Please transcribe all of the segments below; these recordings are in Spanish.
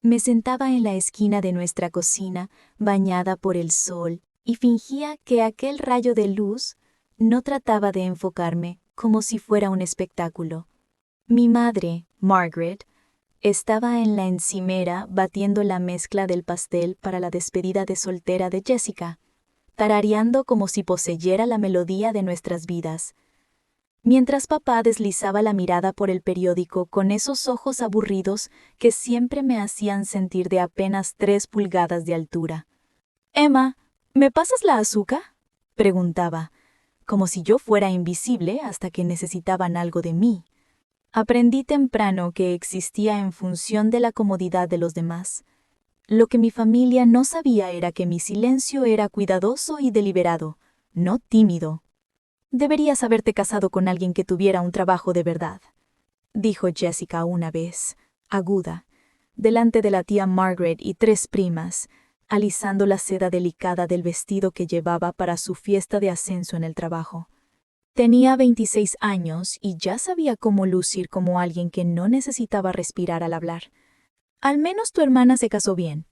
Me sentaba en la esquina de nuestra cocina, bañada por el sol, y fingía que aquel rayo de luz no trataba de enfocarme como si fuera un espectáculo. Mi madre, Margaret, estaba en la encimera batiendo la mezcla del pastel para la despedida de soltera de Jessica, tarareando como si poseyera la melodía de nuestras vidas, mientras papá deslizaba la mirada por el periódico con esos ojos aburridos que siempre me hacían sentir de apenas 3 pulgadas de altura. «Emma, ¿me pasas la azúcar?», preguntaba, como si yo fuera invisible hasta que necesitaban algo de mí. Aprendí temprano que existía en función de la comodidad de los demás. Lo que mi familia no sabía era que mi silencio era cuidadoso y deliberado, no tímido. «Deberías haberte casado con alguien que tuviera un trabajo de verdad», dijo Jessica una vez, aguda, delante de la tía Margaret y 3 primas, alisando la seda delicada del vestido que llevaba para su fiesta de ascenso en el trabajo. Tenía 26 años y ya sabía cómo lucir como alguien que no necesitaba respirar al hablar. «Al menos tu hermana se casó bien»,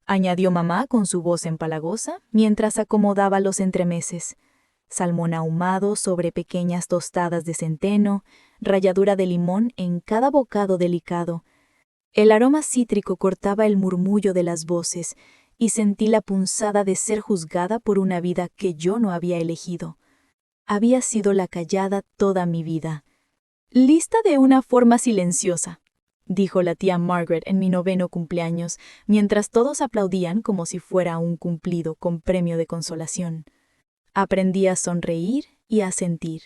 añadió mamá con su voz empalagosa mientras acomodaba los entremeses. Salmón ahumado sobre pequeñas tostadas de centeno, ralladura de limón en cada bocado delicado. El aroma cítrico cortaba el murmullo de las voces y sentí la punzada de ser juzgada por una vida que yo no había elegido. Había sido la callada toda mi vida. «Lista de una forma silenciosa», dijo la tía Margaret en mi 9º cumpleaños, mientras todos aplaudían como si fuera un cumplido con premio de consolación. Aprendí a sonreír y a sentir.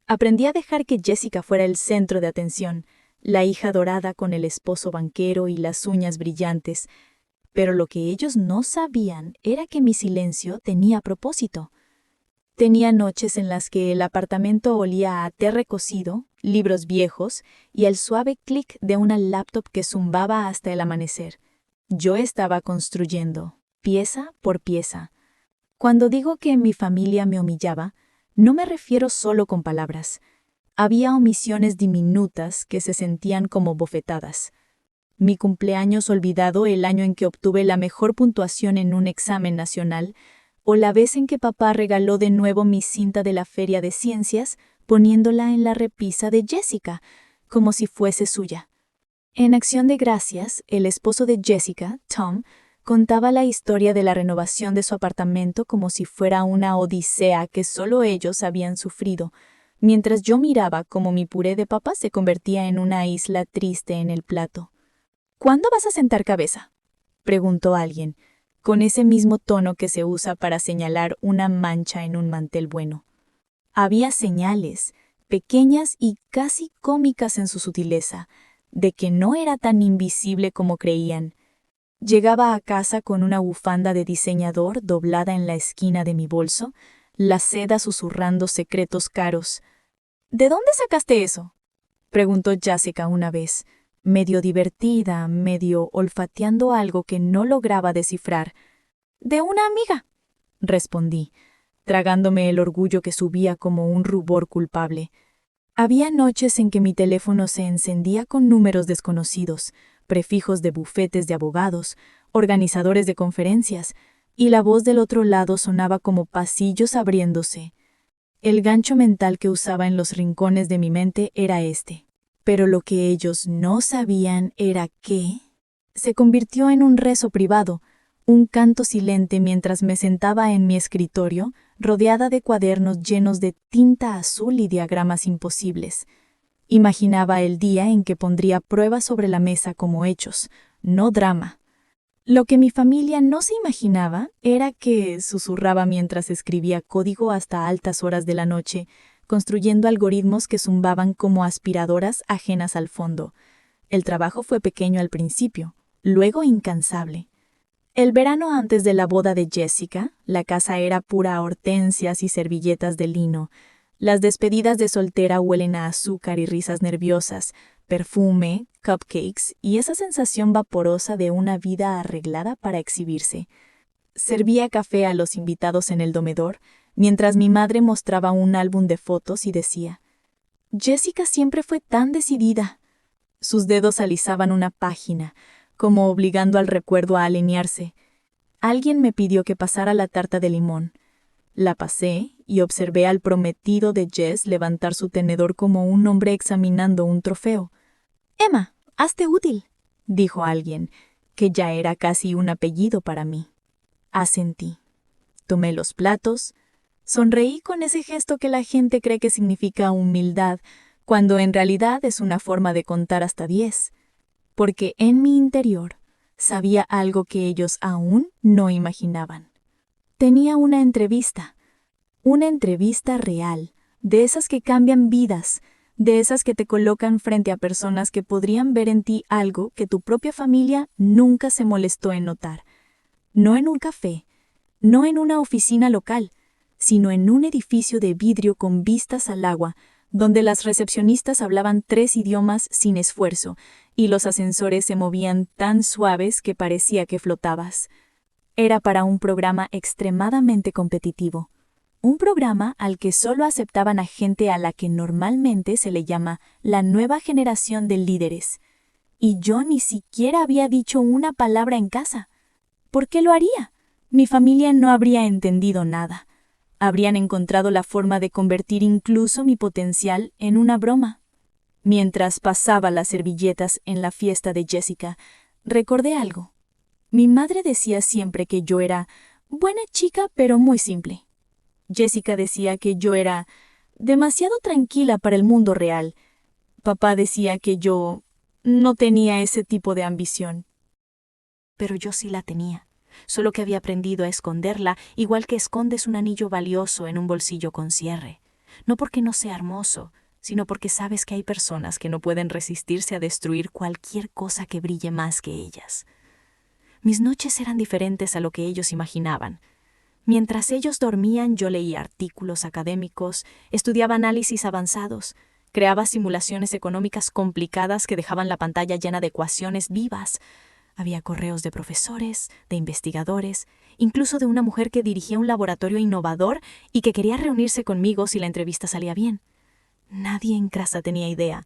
Aprendí a dejar que Jessica fuera el centro de atención, la hija dorada con el esposo banquero y las uñas brillantes. Pero lo que ellos no sabían era que mi silencio tenía propósito. Tenía noches en las que el apartamento olía a té recocido, libros viejos y el suave clic de una laptop que zumbaba hasta el amanecer. Yo estaba construyendo, pieza por pieza. Cuando digo que mi familia me humillaba, no me refiero solo con palabras. Había omisiones diminutas que se sentían como bofetadas. Mi cumpleaños olvidado el año en que obtuve la mejor puntuación en un examen nacional, o la vez en que papá regaló de nuevo mi cinta de la Feria de Ciencias, poniéndola en la repisa de Jessica, como si fuese suya. En Acción de Gracias, el esposo de Jessica, Tom, contaba la historia de la renovación de su apartamento como si fuera una odisea que solo ellos habían sufrido, mientras yo miraba cómo mi puré de papa se convertía en una isla triste en el plato. «¿Cuándo vas a sentar cabeza?», preguntó alguien, con ese mismo tono que se usa para señalar una mancha en un mantel bueno. Había señales, pequeñas y casi cómicas en su sutileza, de que no era tan invisible como creían. Llegaba a casa con una bufanda de diseñador doblada en la esquina de mi bolso, la seda susurrando secretos caros. «¿De dónde sacaste eso?», preguntó Jessica una vez, medio divertida, medio olfateando algo que no lograba descifrar. «De una amiga», respondí, tragándome el orgullo que subía como un rubor culpable. Había noches en que mi teléfono se encendía con números desconocidos, prefijos de bufetes de abogados, organizadores de conferencias, y la voz del otro lado sonaba como pasillos abriéndose. El gancho mental que usaba en los rincones de mi mente era este. Pero lo que ellos no sabían era que se convirtió en un rezo privado, un canto silente mientras me sentaba en mi escritorio, rodeada de cuadernos llenos de tinta azul y diagramas imposibles. Imaginaba el día en que pondría pruebas sobre la mesa como hechos, no drama. Lo que mi familia no se imaginaba era que susurraba mientras escribía código hasta altas horas de la noche, construyendo algoritmos que zumbaban como aspiradoras ajenas al fondo. El trabajo fue pequeño al principio, luego incansable. El verano antes de la boda de Jessica, la casa era pura hortensias y servilletas de lino. Las despedidas de soltera huelen a azúcar y risas nerviosas, perfume, cupcakes y esa sensación vaporosa de una vida arreglada para exhibirse. Servía café a los invitados en el comedor, mientras mi madre mostraba un álbum de fotos y decía: «Jessica siempre fue tan decidida». Sus dedos alisaban una página, como obligando al recuerdo a alinearse. Alguien me pidió que pasara la tarta de limón. La pasé y observé al prometido de Jess levantar su tenedor como un hombre examinando un trofeo. «Emma, hazte útil», dijo alguien, que ya era casi un apellido para mí. Asentí. Tomé los platos, sonreí con ese gesto que la gente cree que significa humildad, cuando en realidad es una forma de contar hasta 10, porque en mi interior sabía algo que ellos aún no imaginaban. Tenía una entrevista real, de esas que cambian vidas, de esas que te colocan frente a personas que podrían ver en ti algo que tu propia familia nunca se molestó en notar. No en un café, no en una oficina local, sino en un edificio de vidrio con vistas al agua, donde las recepcionistas hablaban 3 idiomas sin esfuerzo y los ascensores se movían tan suaves que parecía que flotabas. Era para un programa extremadamente competitivo, un programa al que solo aceptaban a gente a la que normalmente se le llama la nueva generación de líderes. Y yo ni siquiera había dicho una palabra en casa. ¿Por qué lo haría? Mi familia no habría entendido nada. Habrían encontrado la forma de convertir incluso mi potencial en una broma. Mientras pasaba las servilletas en la fiesta de Jessica, recordé algo. Mi madre decía siempre que yo era buena chica pero muy simple. Jessica decía que yo era demasiado tranquila para el mundo real. Papá decía que yo no tenía ese tipo de ambición. Pero yo sí la tenía, solo que había aprendido a esconderla, igual que escondes un anillo valioso en un bolsillo con cierre. No porque no sea hermoso, sino porque sabes que hay personas que no pueden resistirse a destruir cualquier cosa que brille más que ellas. Mis noches eran diferentes a lo que ellos imaginaban. Mientras ellos dormían, yo leía artículos académicos, estudiaba análisis avanzados, creaba simulaciones económicas complicadas que dejaban la pantalla llena de ecuaciones vivas. Había correos de profesores, de investigadores, incluso de una mujer que dirigía un laboratorio innovador y que quería reunirse conmigo si la entrevista salía bien. Nadie en casa tenía idea.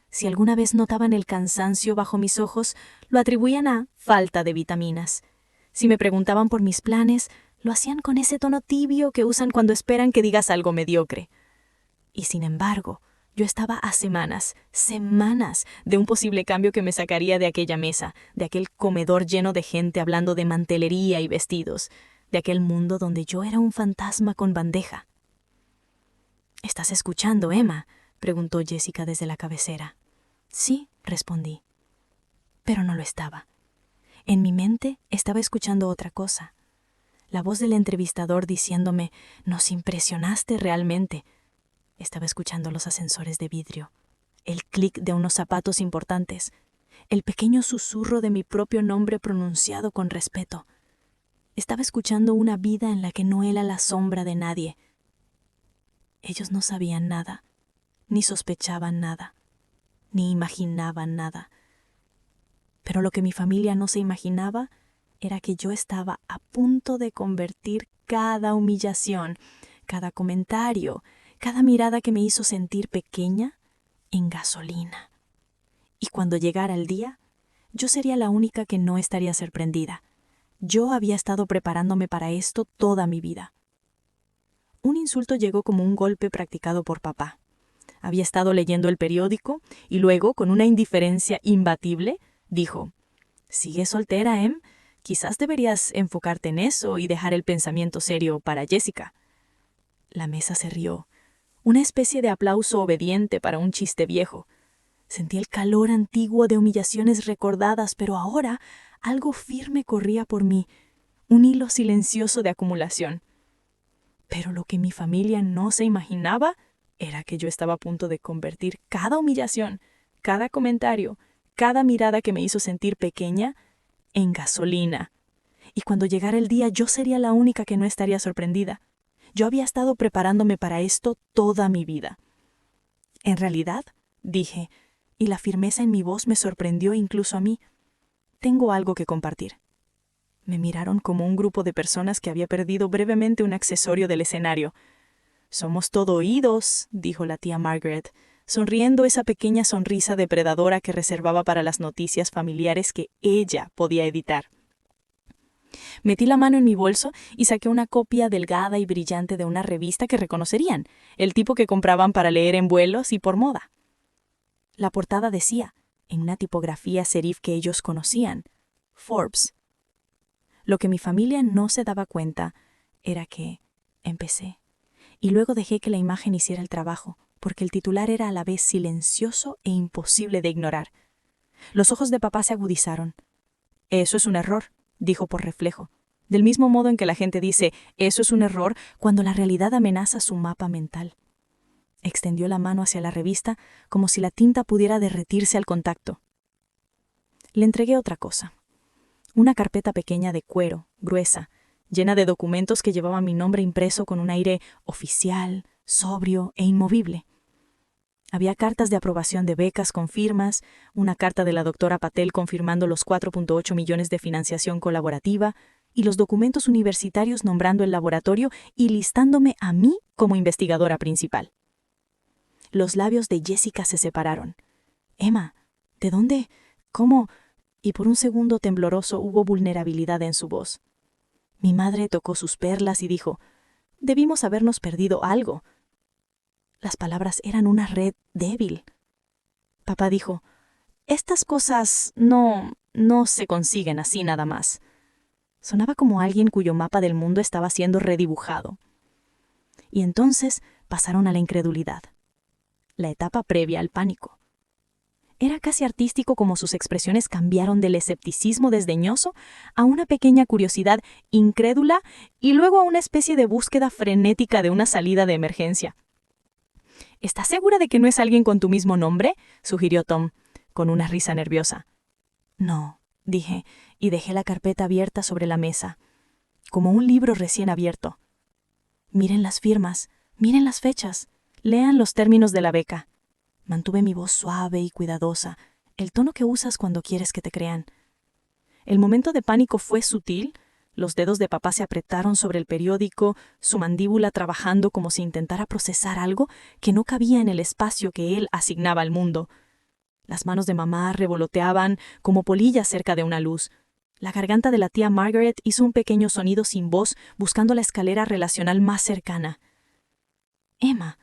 Si alguna vez notaban el cansancio bajo mis ojos, lo atribuían a falta de vitaminas. Si me preguntaban por mis planes, lo hacían con ese tono tibio que usan cuando esperan que digas algo mediocre. Y sin embargo, yo estaba a semanas de un posible cambio que me sacaría de aquella mesa, de aquel comedor lleno de gente hablando de mantelería y vestidos, de aquel mundo donde yo era un fantasma con bandeja. «¿Estás escuchando, Emma?», preguntó Jessica desde la cabecera. «Sí», respondí. Pero no lo estaba. En mi mente estaba escuchando otra cosa. La voz del entrevistador diciéndome, «Nos impresionaste realmente». Estaba escuchando los ascensores de vidrio, el clic de unos zapatos importantes, el pequeño susurro de mi propio nombre pronunciado con respeto. Estaba escuchando una vida en la que no era la sombra de nadie. Ellos no sabían nada, ni sospechaban nada, ni imaginaban nada. Pero lo que mi familia no se imaginaba era que yo estaba a punto de convertir cada humillación, cada comentario, cada mirada que me hizo sentir pequeña, en gasolina. Y cuando llegara el día, yo sería la única que no estaría sorprendida. Yo había estado preparándome para esto toda mi vida. Un insulto llegó como un golpe practicado por papá. Había estado leyendo el periódico y luego, con una indiferencia imbatible, dijo, «¿Sigues soltera, Em? Quizás deberías enfocarte en eso y dejar el pensamiento serio para Jessica». La mesa se rió. Una especie de aplauso obediente para un chiste viejo. Sentí el calor antiguo de humillaciones recordadas, pero ahora algo firme corría por mí, un hilo silencioso de acumulación. Pero lo que mi familia no se imaginaba era que yo estaba a punto de convertir cada humillación, cada comentario, cada mirada que me hizo sentir pequeña, en gasolina. Y cuando llegara el día, yo sería la única que no estaría sorprendida. Yo había estado preparándome para esto toda mi vida. «En realidad», dije, y la firmeza en mi voz me sorprendió incluso a mí, «tengo algo que compartir». Me miraron como un grupo de personas que había perdido brevemente un accesorio del escenario. «Somos todo oídos», dijo la tía Margaret. sonriendo esa pequeña sonrisa depredadora que reservaba para las noticias familiares que ella podía editar. Metí la mano en mi bolso y saqué una copia delgada y brillante de una revista que reconocerían, el tipo que compraban para leer en vuelos y por moda. La portada decía, en una tipografía serif que ellos conocían, Forbes. Lo que mi familia no se daba cuenta era que empecé, y luego dejé que la imagen hiciera el trabajo, porque el titular era a la vez silencioso e imposible de ignorar. Los ojos de papá se agudizaron. «Eso es un error», dijo por reflejo, del mismo modo en que la gente dice «eso es un error» cuando la realidad amenaza su mapa mental. Extendió la mano hacia la revista como si la tinta pudiera derretirse al contacto. Le entregué otra cosa. Una carpeta pequeña de cuero, gruesa, llena de documentos que llevaban mi nombre impreso con un aire oficial, sobrio e inmovible. Había cartas de aprobación de becas con firmas, una carta de la doctora Patel confirmando los 4.8 millones de financiación colaborativa y los documentos universitarios nombrando el laboratorio y listándome a mí como investigadora principal. Los labios de Jessica se separaron. «Emma, ¿de dónde? ¿Cómo?» Y por un segundo tembloroso hubo vulnerabilidad en su voz. Mi madre tocó sus perlas y dijo, «Debimos habernos perdido algo». Las palabras eran una red débil. Papá dijo, «Estas cosas no se consiguen así nada más». Sonaba como alguien cuyo mapa del mundo estaba siendo redibujado. Y entonces pasaron a la incredulidad, la etapa previa al pánico. Era casi artístico como sus expresiones cambiaron del escepticismo desdeñoso a una pequeña curiosidad incrédula y luego a una especie de búsqueda frenética de una salida de emergencia. «¿Estás segura de que no es alguien con tu mismo nombre?», sugirió Tom, con una risa nerviosa. «No», dije, y dejé la carpeta abierta sobre la mesa, como un libro recién abierto. «Miren las firmas, miren las fechas, lean los términos de la beca». Mantuve mi voz suave y cuidadosa, el tono que usas cuando quieres que te crean. El momento de pánico fue sutil. Los dedos de papá se apretaron sobre el periódico, su mandíbula trabajando como si intentara procesar algo que no cabía en el espacio que él asignaba al mundo. Las manos de mamá revoloteaban como polillas cerca de una luz. La garganta de la tía Margaret hizo un pequeño sonido sin voz, buscando la escalera relacional más cercana. «Emma,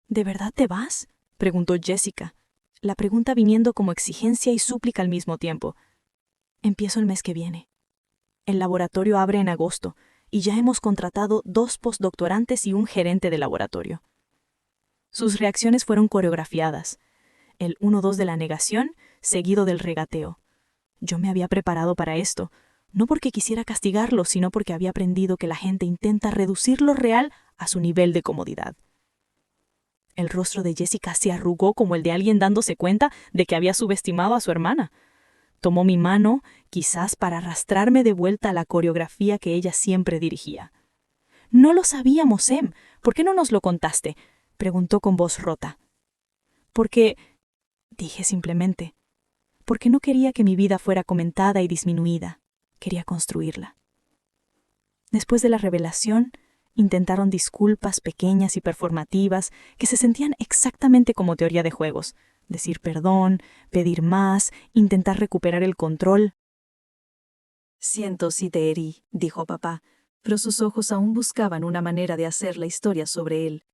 ¿de verdad te vas?», preguntó Jessica, la pregunta viniendo como exigencia y súplica al mismo tiempo. «Empiezo el mes que viene. El laboratorio abre en agosto y ya hemos contratado 2 postdoctorantes y un gerente de laboratorio». Sus reacciones fueron coreografiadas. El 1-2 de la negación, seguido del regateo. Yo me había preparado para esto, no porque quisiera castigarlo, sino porque había aprendido que la gente intenta reducir lo real a su nivel de comodidad. El rostro de Jessica se arrugó como el de alguien dándose cuenta de que había subestimado a su hermana. Tomó mi mano, quizás para arrastrarme de vuelta a la coreografía que ella siempre dirigía. «No lo sabíamos, Em. ¿Por qué no nos lo contaste?», preguntó con voz rota. «Porque», dije simplemente, «porque no quería que mi vida fuera comentada y disminuida. Quería construirla». Después de la revelación, intentaron disculpas pequeñas y performativas que se sentían exactamente como teoría de juegos. Decir perdón, pedir más, intentar recuperar el control. «Siento si te herí», dijo papá, pero sus ojos aún buscaban una manera de hacer la historia sobre él.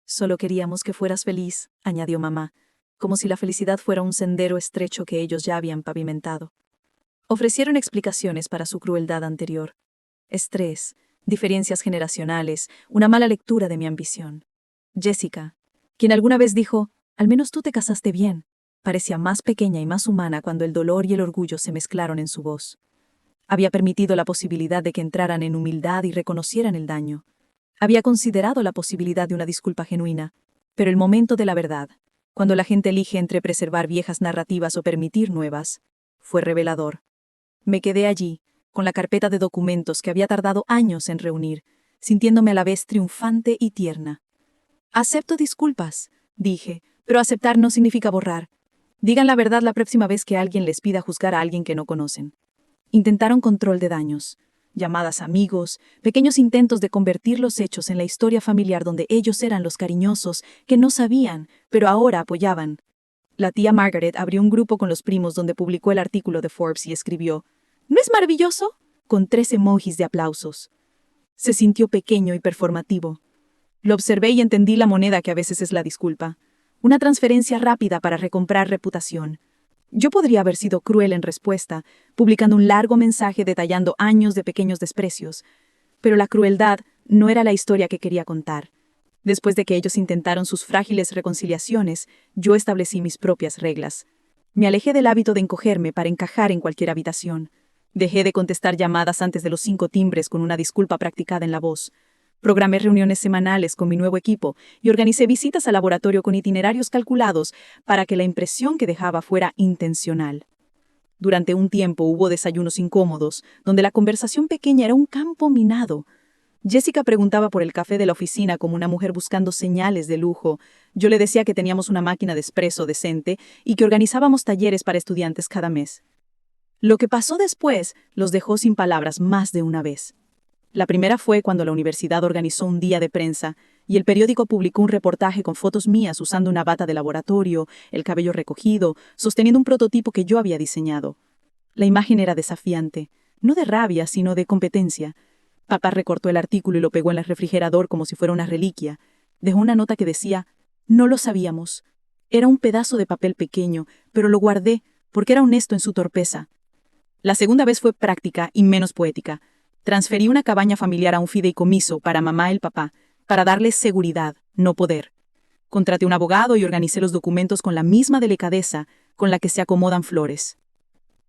«Solo queríamos que fueras feliz», añadió mamá, como si la felicidad fuera un sendero estrecho que ellos ya habían pavimentado. Ofrecieron explicaciones para su crueldad anterior. Estrés, diferencias generacionales, una mala lectura de mi ambición. Jessica, quien alguna vez dijo, «Al menos tú te casaste bien», parecía más pequeña y más humana cuando el dolor y el orgullo se mezclaron en su voz. Había permitido la posibilidad de que entraran en humildad y reconocieran el daño. Había considerado la posibilidad de una disculpa genuina, pero el momento de la verdad, cuando la gente elige entre preservar viejas narrativas o permitir nuevas, fue revelador. Me quedé allí, con la carpeta de documentos que había tardado años en reunir, sintiéndome a la vez triunfante y tierna. «Acepto disculpas», dije, «pero aceptar no significa borrar. Digan la verdad la próxima vez que alguien les pida juzgar a alguien que no conocen». Intentaron control de daños. llamadas a amigos, pequeños intentos de convertir los hechos en la historia familiar donde ellos eran los cariñosos que no sabían, pero ahora apoyaban. La tía Margaret abrió un grupo con los primos donde publicó el artículo de Forbes y escribió: ¿No es maravilloso? Con 3 emojis de aplausos. Se sintió pequeño y performativo. Lo observé y entendí la moneda que a veces es la disculpa. Una transferencia rápida para recomprar reputación. Yo podría haber sido cruel en respuesta, publicando un largo mensaje detallando años de pequeños desprecios. Pero la crueldad no era la historia que quería contar. Después de que ellos intentaron sus frágiles reconciliaciones, yo establecí mis propias reglas. Me alejé del hábito de encogerme para encajar en cualquier habitación. Dejé de contestar llamadas antes de los 5 timbres con una disculpa practicada en la voz. Programé reuniones semanales con mi nuevo equipo y organicé visitas al laboratorio con itinerarios calculados para que la impresión que dejaba fuera intencional. Durante un tiempo hubo desayunos incómodos, donde la conversación pequeña era un campo minado. Jessica preguntaba por el café de la oficina como una mujer buscando señales de lujo. Yo le decía que teníamos una máquina de espresso decente y que organizábamos talleres para estudiantes cada mes. Lo que pasó después los dejó sin palabras más de una vez. La primera fue cuando la universidad organizó un día de prensa y el periódico publicó un reportaje con fotos mías usando una bata de laboratorio, el cabello recogido, sosteniendo un prototipo que yo había diseñado. La imagen era desafiante, no de rabia, sino de competencia. Papá recortó el artículo y lo pegó en el refrigerador como si fuera una reliquia. Dejó una nota que decía: «No lo sabíamos». Era un pedazo de papel pequeño, pero lo guardé porque era honesto en su torpeza. La segunda vez fue práctica y menos poética. Transferí una cabaña familiar a un fideicomiso para mamá y el papá, para darles seguridad, no poder. Contraté un abogado y organicé los documentos con la misma delicadeza con la que se acomodan flores.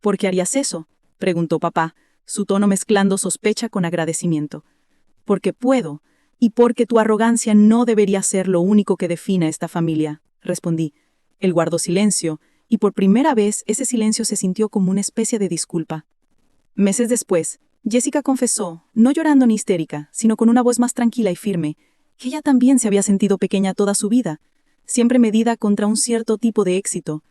¿Por qué harías eso?, preguntó papá, su tono mezclando sospecha con agradecimiento. Porque puedo, y porque tu arrogancia no debería ser lo único que defina esta familia, respondí. Él guardó silencio, y por primera vez ese silencio se sintió como una especie de disculpa. Meses después, Jessica confesó, no llorando ni histérica, sino con una voz más tranquila y firme, que ella también se había sentido pequeña toda su vida, siempre medida contra un cierto tipo de éxito.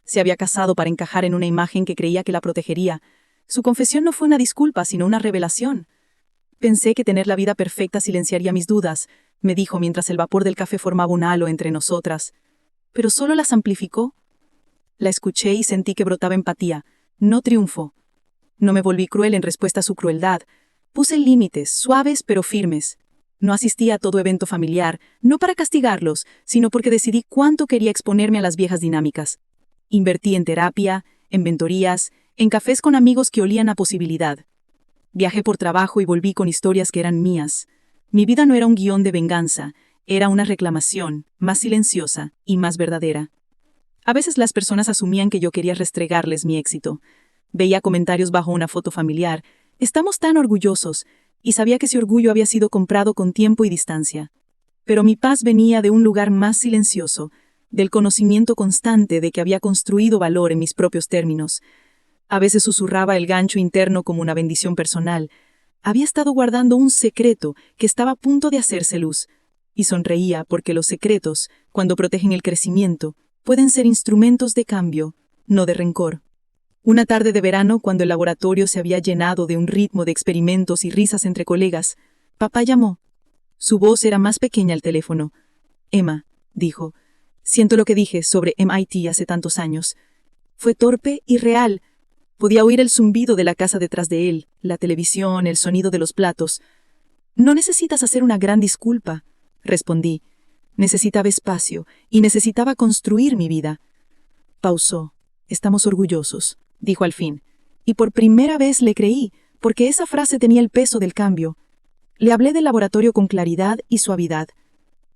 Se había casado para encajar en una imagen que creía que la protegería. Su confesión no fue una disculpa, sino una revelación. Pensé que tener la vida perfecta silenciaría mis dudas, me dijo mientras el vapor del café formaba un halo entre nosotras. Pero solo las amplificó. La escuché y sentí que brotaba empatía, no triunfo. No me volví cruel en respuesta a su crueldad. Puse límites, suaves pero firmes. No asistí a todo evento familiar, no para castigarlos, sino porque decidí cuánto quería exponerme a las viejas dinámicas. Invertí en terapia, en mentorías, en cafés con amigos que olían a posibilidad. Viajé por trabajo y volví con historias que eran mías. Mi vida no era un guión de venganza, era una reclamación, más silenciosa y más verdadera. A veces las personas asumían que yo quería restregarles mi éxito. Veía comentarios bajo una foto familiar: «Estamos tan orgullosos», y sabía que ese orgullo había sido comprado con tiempo y distancia. Pero mi paz venía de un lugar más silencioso, del conocimiento constante de que había construido valor en mis propios términos. A veces susurraba el gancho interno como una bendición personal. Había estado guardando un secreto que estaba a punto de hacerse luz, y sonreía porque los secretos, cuando protegen el crecimiento, pueden ser instrumentos de cambio, no de rencor. Una tarde de verano, cuando el laboratorio se había llenado de un ritmo de experimentos y risas entre colegas, papá llamó. Su voz era más pequeña al teléfono. «Emma», dijo, «siento lo que dije sobre MIT hace tantos años. Fue torpe y real. Podía oír el zumbido de la casa detrás de él, la televisión, el sonido de los platos. No necesitas hacer una gran disculpa», respondí. Necesitaba espacio y necesitaba construir mi vida. Pausó. «Estamos orgullosos», dijo al fin. Y por primera vez le creí, porque esa frase tenía el peso del cambio. Le hablé del laboratorio con claridad y suavidad.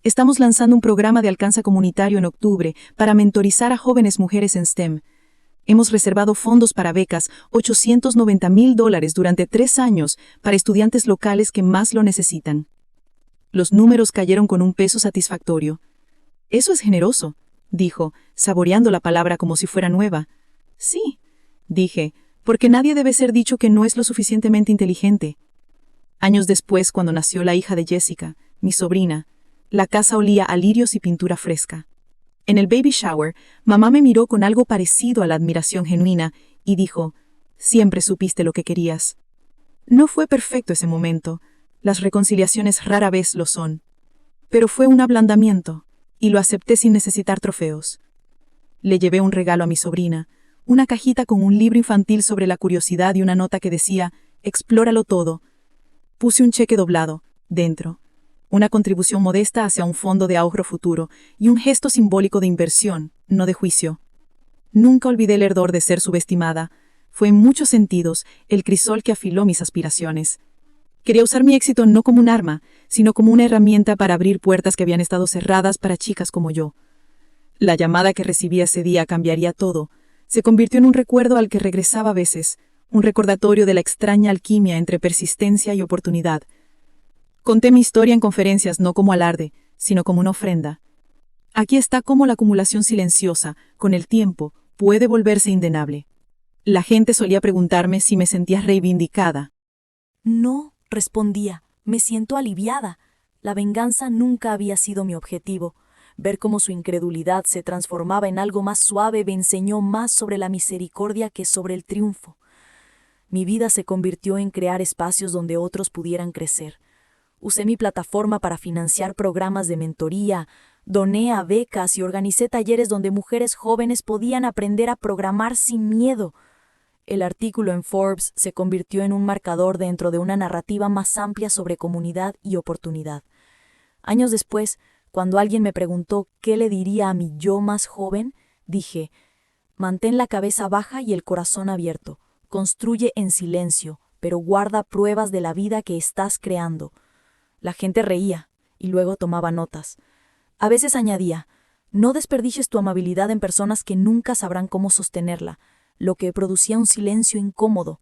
Estamos lanzando un programa de alcance comunitario en octubre para mentorizar a jóvenes mujeres en STEM. Hemos reservado fondos para becas, $890,000 durante 3 años, para estudiantes locales que más lo necesitan. Los números cayeron con un peso satisfactorio. «Eso es generoso», dijo, saboreando la palabra como si fuera nueva. «Sí», dije, «porque nadie debe ser dicho que no es lo suficientemente inteligente». Años después, cuando nació la hija de Jessica, mi sobrina, la casa olía a lirios y pintura fresca. En el baby shower, mamá me miró con algo parecido a la admiración genuina y dijo: «Siempre supiste lo que querías». No fue perfecto ese momento, las reconciliaciones rara vez lo son, pero fue un ablandamiento, y lo acepté sin necesitar trofeos. Le llevé un regalo a mi sobrina, una cajita con un libro infantil sobre la curiosidad y una nota que decía, «Explóralo todo». Puse un cheque doblado, dentro, una contribución modesta hacia un fondo de ahorro futuro y un gesto simbólico de inversión, no de juicio. Nunca olvidé el ardor de ser subestimada. Fue en muchos sentidos el crisol que afiló mis aspiraciones. Quería usar mi éxito no como un arma, sino como una herramienta para abrir puertas que habían estado cerradas para chicas como yo. La llamada que recibí ese día cambiaría todo. Se convirtió en un recuerdo al que regresaba a veces, un recordatorio de la extraña alquimia entre persistencia y oportunidad. Conté mi historia en conferencias no como alarde, sino como una ofrenda. Aquí está cómo la acumulación silenciosa, con el tiempo, puede volverse indenable. La gente solía preguntarme si me sentía reivindicada. No, respondía, me siento aliviada. La venganza nunca había sido mi objetivo. Ver cómo su incredulidad se transformaba en algo más suave me enseñó más sobre la misericordia que sobre el triunfo. Mi vida se convirtió en crear espacios donde otros pudieran crecer. Usé mi plataforma para financiar programas de mentoría, doné a becas y organicé talleres donde mujeres jóvenes podían aprender a programar sin miedo. El artículo en Forbes se convirtió en un marcador dentro de una narrativa más amplia sobre comunidad y oportunidad. Años después, cuando alguien me preguntó qué le diría a mi yo más joven, dije, mantén la cabeza baja y el corazón abierto, construye en silencio, pero guarda pruebas de la vida que estás creando. La gente reía y luego tomaba notas. A veces añadía, no desperdicies tu amabilidad en personas que nunca sabrán cómo sostenerla, lo que producía un silencio incómodo.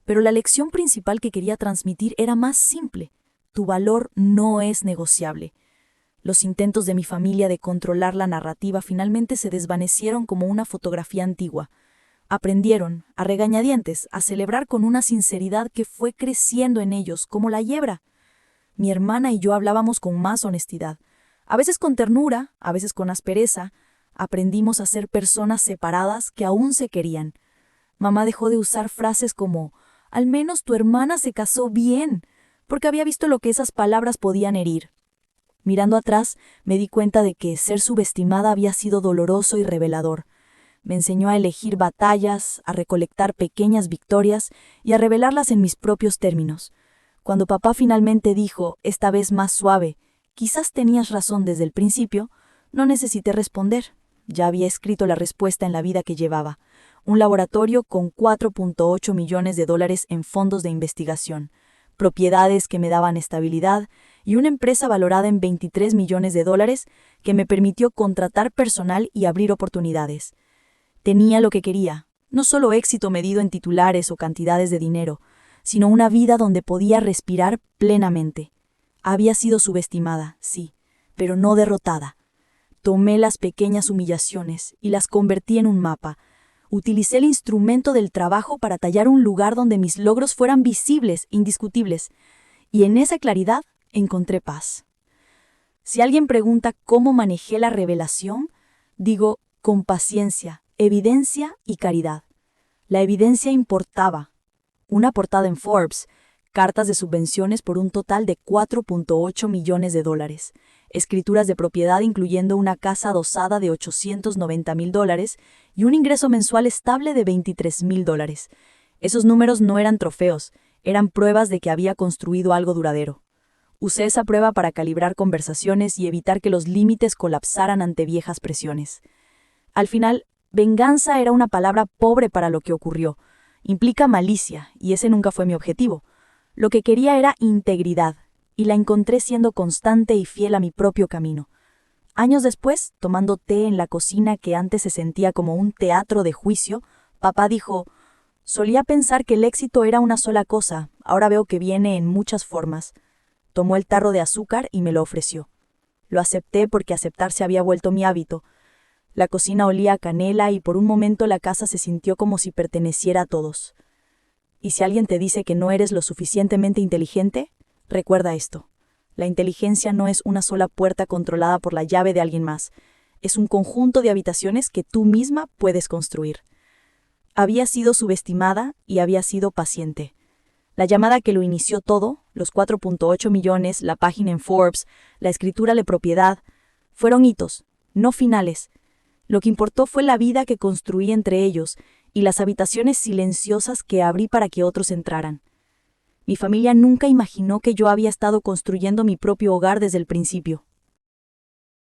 Pero la lección principal que quería transmitir era más simple. Tu valor no es negociable. Los intentos de mi familia de controlar la narrativa finalmente se desvanecieron como una fotografía antigua. Aprendieron, a regañadientes, a celebrar con una sinceridad que fue creciendo en ellos, como la hiedra. Mi hermana y yo hablábamos con más honestidad, a veces con ternura, a veces con aspereza. Aprendimos a ser personas separadas que aún se querían. Mamá dejó de usar frases como, al menos tu hermana se casó bien, porque había visto lo que esas palabras podían herir. Mirando atrás, me di cuenta de que ser subestimada había sido doloroso y revelador. Me enseñó a elegir batallas, a recolectar pequeñas victorias y a revelarlas en mis propios términos. Cuando papá finalmente dijo, esta vez más suave, quizás tenías razón desde el principio, no necesité responder. Ya había escrito la respuesta en la vida que llevaba. Un laboratorio con $4.8 millones en fondos de investigación, propiedades que me daban estabilidad y una empresa valorada en $23 millones que me permitió contratar personal y abrir oportunidades. Tenía lo que quería, no solo éxito medido en titulares o cantidades de dinero, sino una vida donde podía respirar plenamente. Había sido subestimada, sí, pero no derrotada. Tomé las pequeñas humillaciones y las convertí en un mapa. Utilicé el instrumento del trabajo para tallar un lugar donde mis logros fueran visibles, indiscutibles, y en esa claridad encontré paz. Si alguien pregunta cómo manejé la revelación, digo con paciencia, evidencia y caridad. La evidencia importaba. Una portada en Forbes, cartas de subvenciones por un total de $4.8 millones, escrituras de propiedad incluyendo una casa adosada de $890,000 y un ingreso mensual estable de $23,000. Esos números no eran trofeos, eran pruebas de que había construido algo duradero. Usé esa prueba para calibrar conversaciones y evitar que los límites colapsaran ante viejas presiones. Al final, venganza era una palabra pobre para lo que ocurrió. Implica malicia, y ese nunca fue mi objetivo. Lo que quería era integridad, y la encontré siendo constante y fiel a mi propio camino. Años después, tomando té en la cocina que antes se sentía como un teatro de juicio, papá dijo, solía pensar que el éxito era una sola cosa, ahora veo que viene en muchas formas. Tomó el tarro de azúcar y me lo ofreció. Lo acepté porque aceptar se había vuelto mi hábito. La cocina olía a canela y por un momento la casa se sintió como si perteneciera a todos. Y si alguien te dice que no eres lo suficientemente inteligente, recuerda esto. La inteligencia no es una sola puerta controlada por la llave de alguien más. Es un conjunto de habitaciones que tú misma puedes construir. Había sido subestimada y había sido paciente. La llamada que lo inició todo, los 4.8 millones, la página en Forbes, la escritura de propiedad, fueron hitos, no finales. Lo que importó fue la vida que construí entre ellos y las habitaciones silenciosas que abrí para que otros entraran. Mi familia nunca imaginó que yo había estado construyendo mi propio hogar desde el principio.